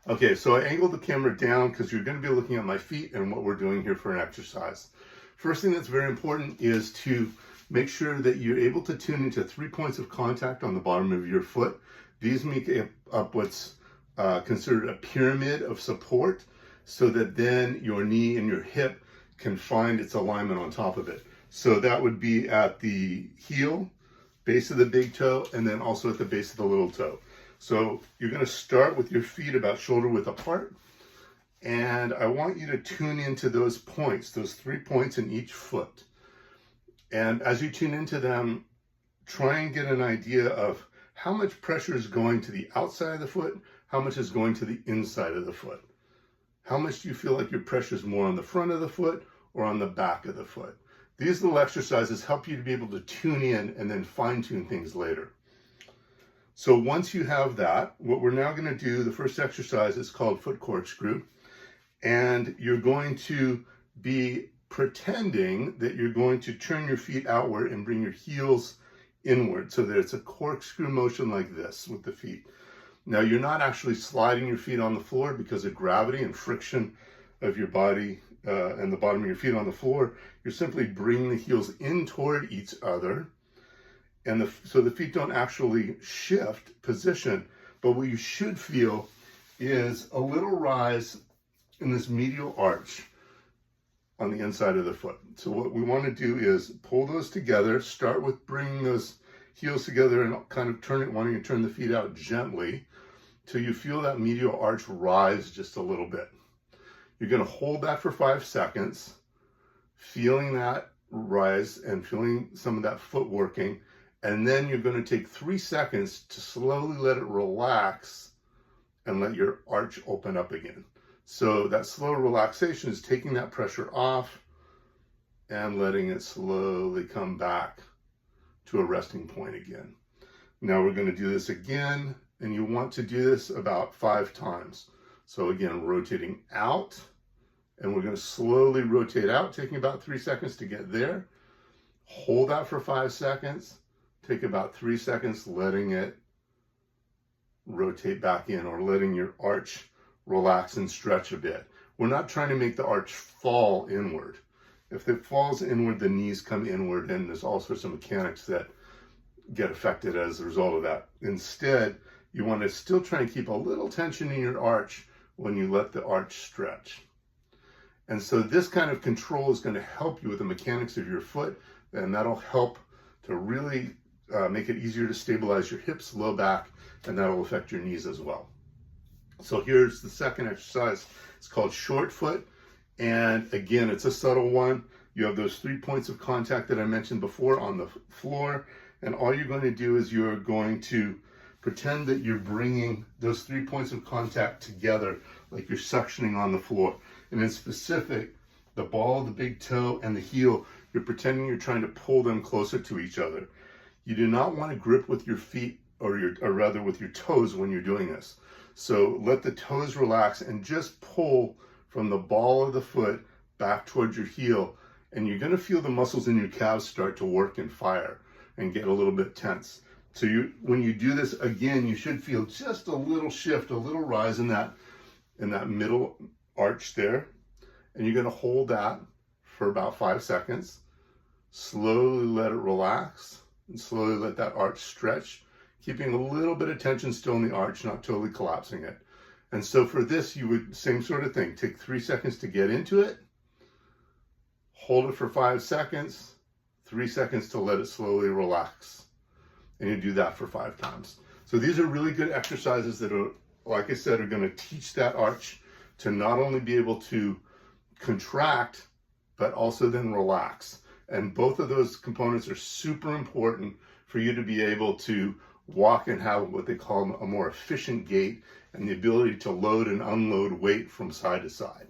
Okay, so I angled the camera down because you're going to be looking at my feet and what we're doing here for an exercise. First thing that's very important is to make sure that you're able to tune into 3 points of contact on the bottom of your foot. These make up what's considered a pyramid of support, so that then your knee and your hip can find its alignment on top of it. So that would be at the heel, base of the big toe, and then also at the base of the little toe. So you're going to start with your feet about shoulder width apart, and I want you to tune into those points, those 3 points in each foot. And as you tune into them, try and get an idea of how much pressure is going to the outside of the foot, how much is going to the inside of the foot. How much do you feel like your pressure is more on the front of the foot or on the back of the foot? These little exercises help you to be able to tune in and then fine tune things later. So once you have that, what we're now going to do, the first exercise is called foot corkscrew. And you're going to be pretending that you're going to turn your feet outward and bring your heels inward, so that it's a corkscrew motion like this with the feet. Now, you're not actually sliding your feet on the floor because of gravity and friction of your body and the bottom of your feet on the floor. You're simply bringing the heels in toward each other. And so the feet don't actually shift position, but what you should feel is a little rise in this medial arch on the inside of the foot. So what we want to do is pull those together, start with bringing those heels together and kind of wanting to turn the feet out gently till you feel that medial arch rise just a little bit. You're going to hold that for 5 seconds, feeling that rise and feeling some of that foot working. And then you're going to take 3 seconds to slowly let it relax and let your arch open up again. So that slow relaxation is taking that pressure off and letting it slowly come back to a resting point again. Now we're going to do this again, and you want to do this about 5 times. So again, rotating out, and we're going to slowly rotate out, taking about 3 seconds to get there. Hold that for 5 seconds. Take about 3 seconds, letting it rotate back in, or letting your arch relax and stretch a bit. We're not trying to make the arch fall inward. If it falls inward, the knees come inward, and there's all sorts of mechanics that get affected as a result of that. Instead, you want to still try and keep a little tension in your arch when you let the arch stretch. And so this kind of control is going to help you with the mechanics of your foot, and that'll help to really make it easier to stabilize your hips, low back, and that'll affect your knees as well. So here's the second exercise. It's called short foot. And again, it's a subtle one. You have those 3 points of contact that I mentioned before on the floor. And all you're going to do is you're going to pretend that you're bringing those 3 points of contact together, like you're suctioning on the floor. And in specific, the ball of the big toe and the heel, you're pretending you're trying to pull them closer to each other. You do not want to grip with your feet, or rather with your toes when you're doing this. So let the toes relax and just pull from the ball of the foot back towards your heel. And you're going to feel the muscles in your calves start to work and fire and get a little bit tense. So when you do this again, you should feel just a little shift, a little rise in that middle arch there. And you're going to hold that for about 5 seconds. Slowly let it relax and slowly let that arch stretch, keeping a little bit of tension still in the arch, not totally collapsing it. And so for this, you would, same sort of thing, take 3 seconds to get into it, hold it for 5 seconds, 3 seconds to let it slowly relax. And you do that for 5 times. So these are really good exercises that are, like I said, are going to teach that arch to not only be able to contract, but also then relax. And both of those components are super important for you to be able to walk and have what they call a more efficient gait and the ability to load and unload weight from side to side.